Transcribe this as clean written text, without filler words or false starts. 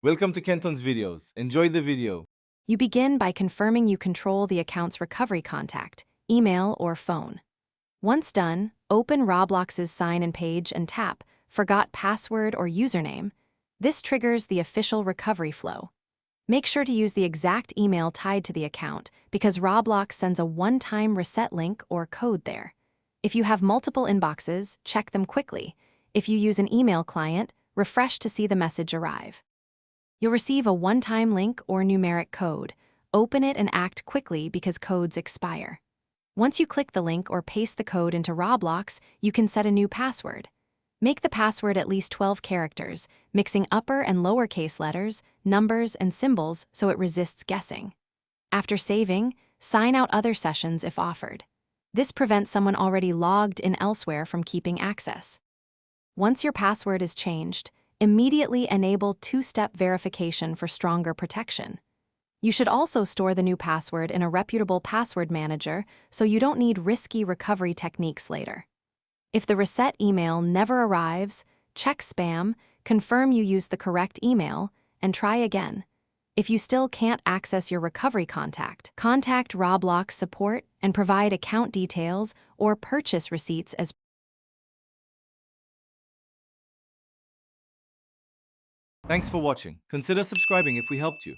Welcome to Kenton's videos. Enjoy the video. You begin by confirming you control the account's recovery contact, email or phone. Once done, open Roblox's sign-in page and tap Forgot Password or Username. This triggers the official recovery flow. Make sure to use the exact email tied to the account because Roblox sends a one-time reset link or code there. If you have multiple inboxes, check them quickly. If you use an email client, refresh to see the message arrive. You'll receive a one-time link or numeric code. Open it and act quickly because codes expire. Once you click the link or paste the code into Roblox, you can set a new password. Make the password at least 12 characters, mixing upper and lowercase letters, numbers, and symbols so it resists guessing. After saving, sign out other sessions if offered. This prevents someone already logged in elsewhere from keeping access. Once your password is changed, immediately enable two-step verification for stronger protection. You should also store the new password in a reputable password manager so you don't need risky recovery techniques later. If the reset email never arrives, check spam, confirm you used the correct email, and try again. If you still can't access your recovery contact Roblox support and provide account details or purchase receipts as Thanks for watching. Consider subscribing if we helped you.